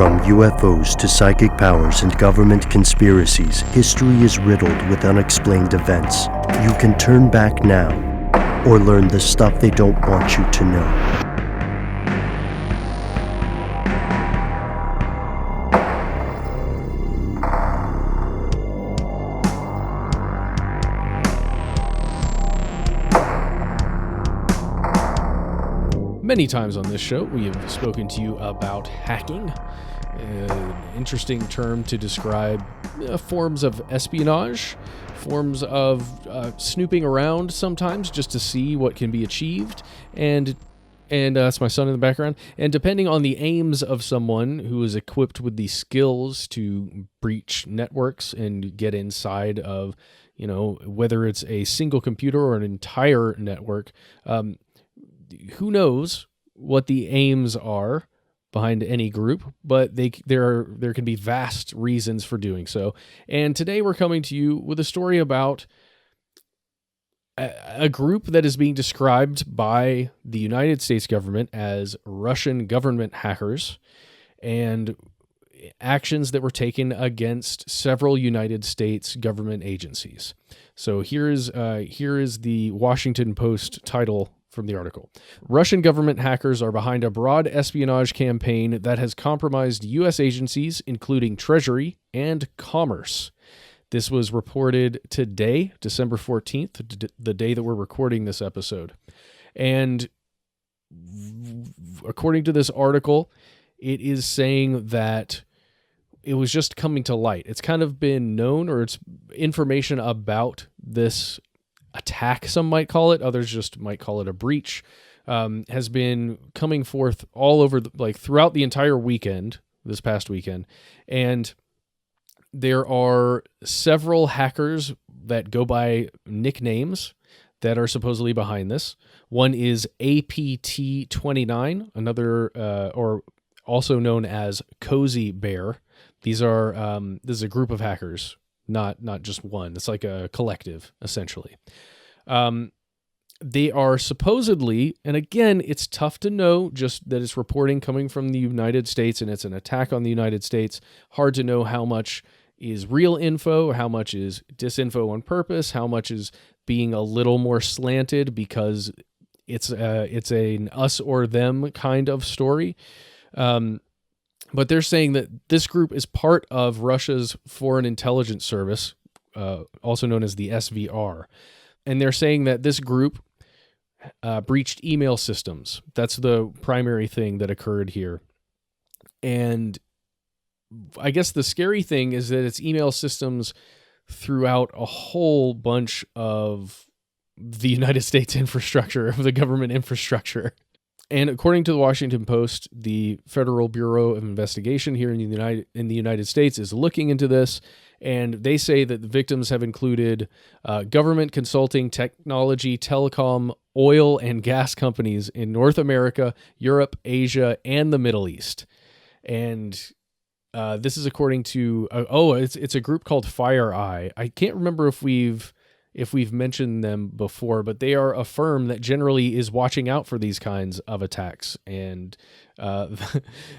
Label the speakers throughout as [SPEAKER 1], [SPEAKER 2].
[SPEAKER 1] From UFOs to psychic powers and government conspiracies, history is riddled with unexplained events. You can turn back now, or learn the stuff they don't want you to know.
[SPEAKER 2] Many times on this show, we have spoken to you about hacking, an interesting term to describe forms of espionage, forms of snooping around sometimes just to see what can be achieved, and that's my son in the background. And depending on the aims of someone who is equipped with the skills to breach networks and get inside of, whether it's a single computer or an entire network, who knows what the aims are behind any group, but there can be vast reasons for doing so. And today we're coming to you with a story about a group that is being described by the United States government as Russian government hackers, and actions that were taken against several United States government agencies. So here is the Washington Post title from the article. Russian government hackers are behind a broad espionage campaign that has compromised U.S. agencies, including Treasury and Commerce. This was reported today, December 14th, the day that we're recording this episode. And according to this article, it is saying that it was just coming to light. It's kind of been known, or it's information about this attack, some might call it, others just might call it a breach, has been coming forth all over, throughout the entire weekend, this past weekend. And there are several hackers that go by nicknames that are supposedly behind this. One is APT29, another, or also known as Cozy Bear. This is a group of hackers, not just one. It's like a collective, essentially. They are supposedly, and again, it's tough to know, just that it's reporting coming from the United States and it's an attack on the United States. Hard to know how much is real info, how much is disinfo on purpose, how much is being a little more slanted because it's an us or them kind of story. But they're saying that this group is part of Russia's Foreign Intelligence Service, also known as the SVR. And they're saying that this group breached email systems. That's the primary thing that occurred here. And I guess the scary thing is that it's email systems throughout a whole bunch of the United States infrastructure, of the government infrastructure. And according to the Washington Post, the Federal Bureau of Investigation here in the United States is looking into this, and they say that the victims have included government, consulting, technology, telecom, oil, and gas companies in North America, Europe, Asia, and the Middle East. And this is according to it's a group called FireEye. I can't remember if we've mentioned them before, but they are a firm that generally is watching out for these kinds of attacks, and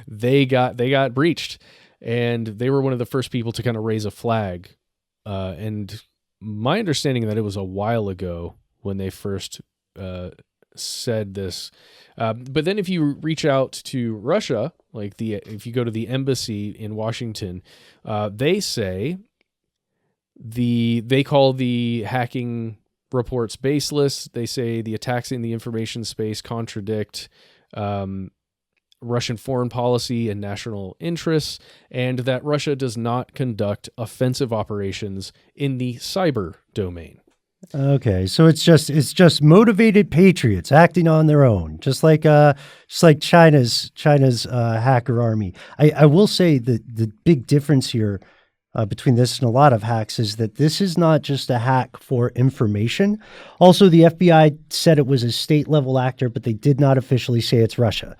[SPEAKER 2] they got breached, and they were one of the first people to kind of raise a flag. And my understanding that it was a while ago when they first said this. But then if you reach out to Russia, if you go to the embassy in Washington, they say they call the hacking reports baseless. They say the attacks in the information space contradict Russian foreign policy and national interests, and that Russia does not conduct offensive operations in the cyber domain.
[SPEAKER 3] Okay, so it's just motivated patriots acting on their own, just like China's hacker army. I will say that the big difference here between this and a lot of hacks is that this is not just a hack for information. Also, the FBI said it was a state-level actor, but they did not officially say it's Russia.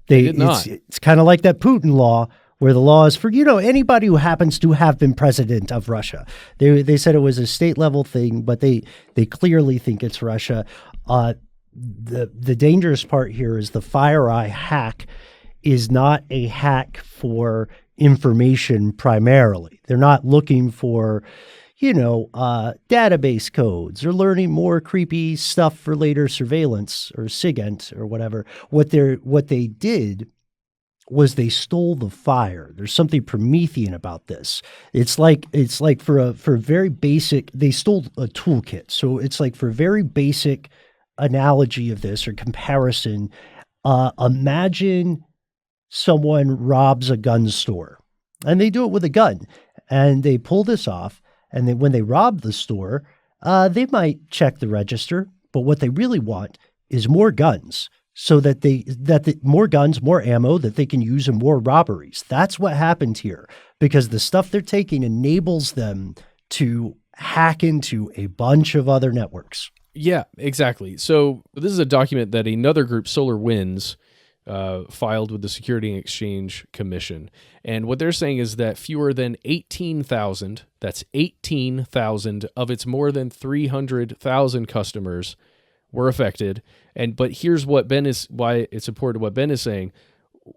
[SPEAKER 2] They did not.
[SPEAKER 3] It's kind of like that Putin law, where the law is for, anybody who happens to have been president of Russia. They said it was a state-level thing, but they clearly think it's Russia. The dangerous part here is the FireEye hack is not a hack for information primarily. They're not looking for, database codes or learning more creepy stuff for later surveillance or SIGINT or whatever. What they did was they stole the fire. There's something Promethean about this. It's like for very basic, they stole a toolkit. So it's like for a very basic analogy of this or comparison, imagine someone robs a gun store and they do it with a gun and they pull this off. And then when they rob the store, they might check the register, but what they really want is more guns. So that more guns, more ammo that they can use in more robberies. That's what happened here, because the stuff they're taking enables them to hack into a bunch of other networks.
[SPEAKER 2] Yeah, exactly. So this is a document that another group, SolarWinds, filed with the Security and Exchange Commission. And what they're saying is that fewer than 18,000, that's 18,000 of its more than 300,000 customers were affected. But here's what why it's important what Ben is saying.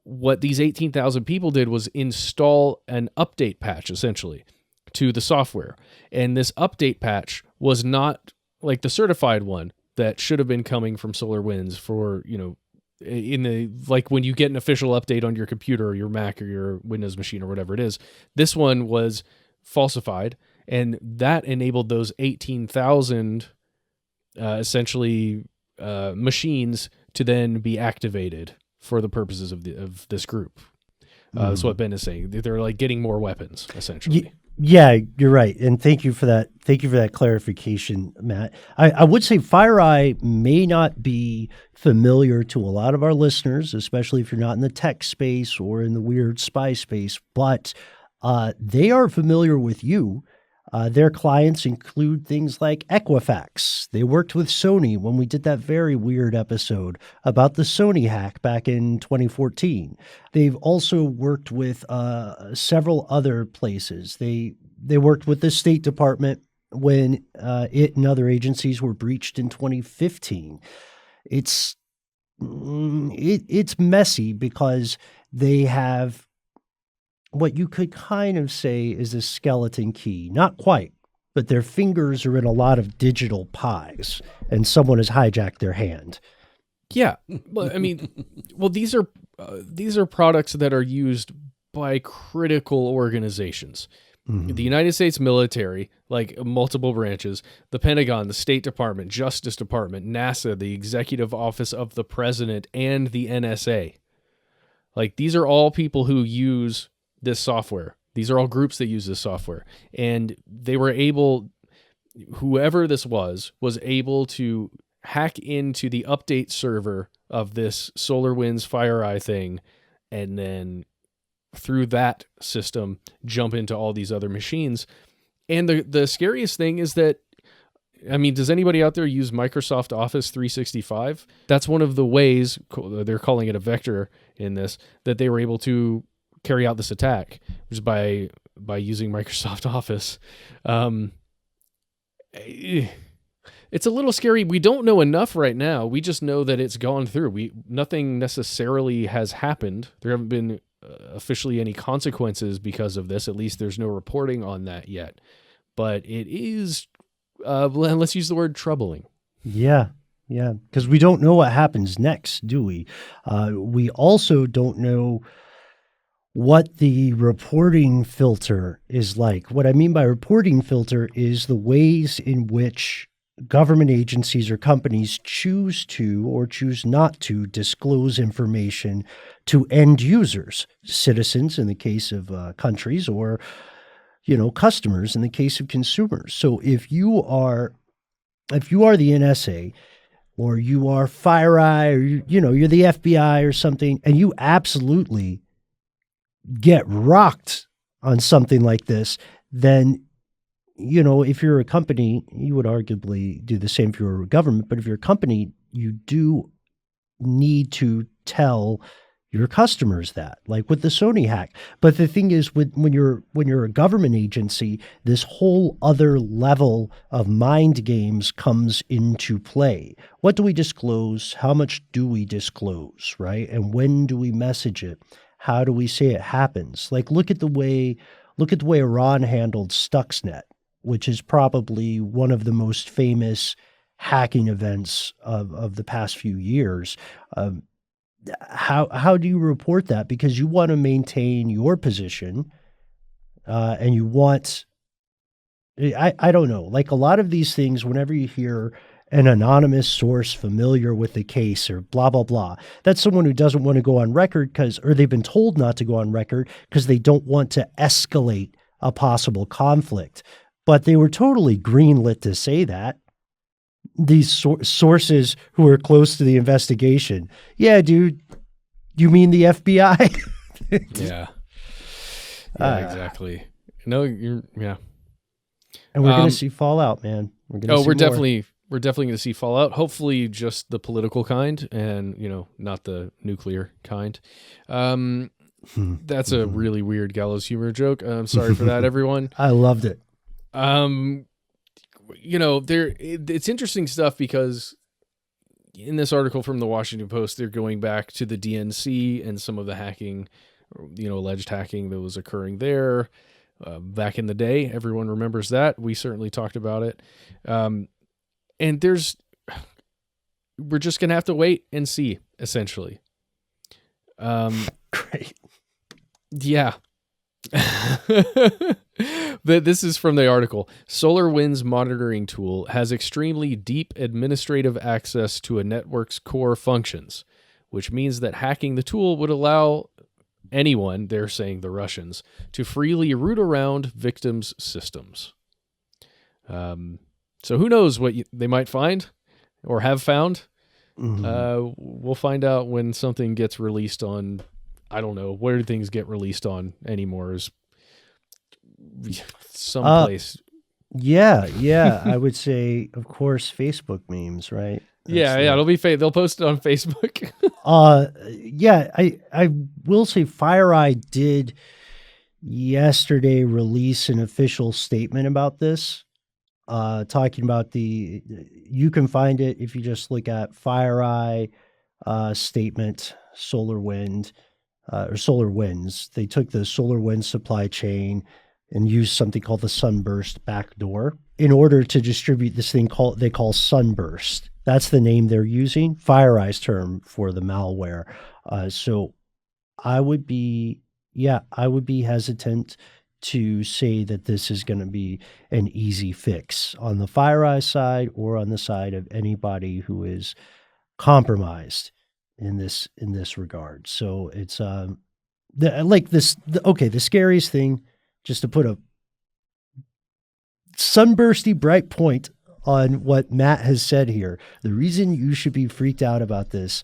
[SPEAKER 2] What these 18,000 people did was install an update patch, essentially, to the software. And this update patch was not like the certified one that should have been coming from SolarWinds for, like when you get an official update on your computer or your Mac or your Windows machine or whatever it is. This one was falsified, and that enabled those 18,000 essentially machines to then be activated for the purposes of this group. That's what Ben is saying. They're like getting more weapons, essentially.
[SPEAKER 3] Yeah, you're right. And thank you for that. Thank you for that clarification, Matt. I would say FireEye may not be familiar to a lot of our listeners, especially if you're not in the tech space or in the weird spy space, but they are familiar with you. Their clients include things like Equifax. They worked with Sony when we did that very weird episode about the Sony hack back in 2014. They've also worked with several other places. They worked with the State Department when it and other agencies were breached in 2015. It's messy because they have what you could kind of say is a skeleton key. Not quite, but their fingers are in a lot of digital pies, and someone has hijacked their hand.
[SPEAKER 2] Yeah. Well, I mean, these are products that are used by critical organizations. Mm-hmm. The United States military, like multiple branches, the Pentagon, the State Department, Justice Department, NASA, the Executive Office of the President, and the NSA. Like, these are all people who use this software. These are all groups that use this software. And they were able, whoever this was able to hack into the update server of this SolarWinds FireEye thing, and then through that system jump into all these other machines. And the scariest thing is that, I mean, does anybody out there use Microsoft Office 365? That's one of the ways, they're calling it a vector in this, that they were able to carry out this attack, which is by using Microsoft Office. It's a little scary. We don't know enough right now. We just know that it's gone through. Nothing necessarily has happened. There haven't been officially any consequences because of this. At least there's no reporting on that yet. But it is, let's use the word troubling.
[SPEAKER 3] Yeah, because we don't know what happens next, do we? We also don't know what the reporting filter is like. What I mean by reporting filter is the ways in which government agencies or companies choose to or choose not to disclose information to end users, citizens in the case of countries, or customers in the case of consumers. So if you are the NSA, or you are FireEye, or you're the FBI or something, and you absolutely get rocked on something like this, then, if you're a company, you would arguably do the same if you're a government. But if you're a company, you do need to tell your customers that, like with the Sony hack. But the thing is, when you're a government agency, this whole other level of mind games comes into play. What do we disclose? How much do we disclose, right? And when do we message it? How do we say it happens? Like, look at the way Iran handled Stuxnet, which is probably one of the most famous hacking events of the past few years. How do you report that? Because you want to maintain your position, and you want, I don't know, like a lot of these things, whenever you hear an anonymous source familiar with the case or blah, blah, blah, that's someone who doesn't want to go on record or they've been told not to go on record because they don't want to escalate a possible conflict. But they were totally greenlit to say that. These sources who are close to the investigation. Yeah, dude, you mean the FBI?
[SPEAKER 2] Yeah. Exactly. No, yeah.
[SPEAKER 3] And we're going to see fallout, man. We're
[SPEAKER 2] definitely going to see fallout. Hopefully just the political kind and, not the nuclear kind. That's a really weird gallows humor joke. I'm sorry for that, everyone.
[SPEAKER 3] I loved it.
[SPEAKER 2] It's interesting stuff because in this article from the Washington Post, they're going back to the DNC and some of the hacking, alleged hacking that was occurring there back in the day. Everyone remembers that. We certainly talked about it. And we're just going to have to wait and see, essentially.
[SPEAKER 3] Great.
[SPEAKER 2] Yeah. This is from the article. SolarWinds monitoring tool has extremely deep administrative access to a network's core functions, which means that hacking the tool would allow anyone, they're saying the Russians, to freely root around victims' systems. So who knows what they might find or have found. We'll find out when something gets released on, I don't know, where do things get released on anymore? Is someplace.
[SPEAKER 3] Yeah. I would say, of course, Facebook memes, right?
[SPEAKER 2] It'll be they'll post it on Facebook.
[SPEAKER 3] I will say FireEye did yesterday release an official statement about this, talking about you can find it if you just look at FireEye statement, SolarWinds. They took the SolarWinds supply chain and used something called the Sunburst backdoor in order to distribute this thing they call Sunburst. That's the name they're using, FireEye's term for the malware. So I would be hesitant to say that this is going to be an easy fix on the FireEye side or on the side of anybody who is compromised in this regard. So it's the scariest thing, just to put a sunbursty bright point on what Matt has said here. The reason you should be freaked out about this,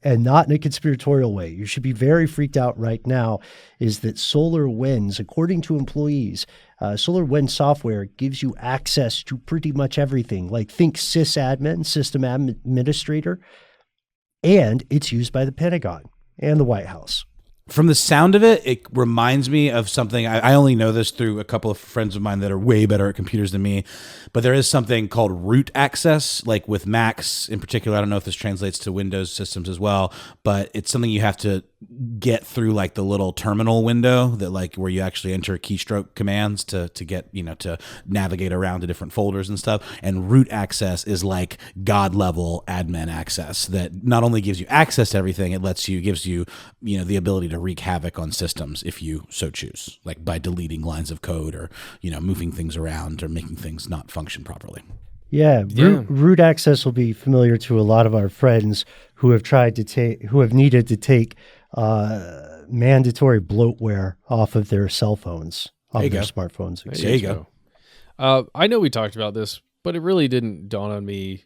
[SPEAKER 3] and not in a conspiratorial way, you should be very freaked out right now, is that SolarWinds, according to employees, SolarWinds software gives you access to pretty much everything. Like, think sysadmin, system administrator, and it's used by the Pentagon and the White House.
[SPEAKER 4] From the sound of it, it reminds me of something. I only know this through a couple of friends of mine that are way better at computers than me, but there is something called root access, like with Macs in particular. I don't know if this translates to Windows systems as well, but it's something you have to get through, like the little terminal window that, like, where you actually enter keystroke commands to get, to navigate around to different folders and stuff. And root access is like God level admin access that not only gives you access to everything, it gives you, the ability to wreak havoc on systems if you so choose, like by deleting lines of code or, moving things around or making things not function properly.
[SPEAKER 3] Yeah. Root access will be familiar to a lot of our friends who have needed to take mandatory bloatware off of their cell phones, off their smartphones.
[SPEAKER 4] There you go.
[SPEAKER 2] I know we talked about this, but it really didn't dawn on me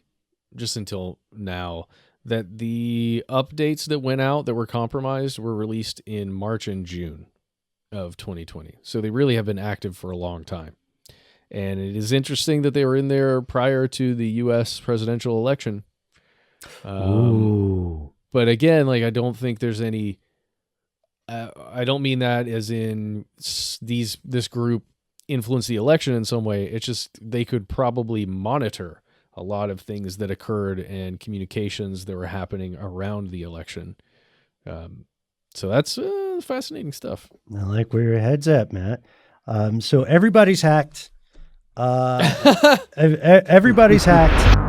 [SPEAKER 2] just until now that the updates that went out that were compromised were released in March and June of 2020. So they really have been active for a long time. And it is interesting that they were in there prior to the U.S. presidential election.
[SPEAKER 3] Ooh.
[SPEAKER 2] But again, like I don't think there's any. I don't mean that as in this group influenced the election in some way. It's just they could probably monitor a lot of things that occurred and communications that were happening around the election. So that's fascinating stuff.
[SPEAKER 3] I like where your head's at, Matt. So everybody's hacked. Everybody's hacked.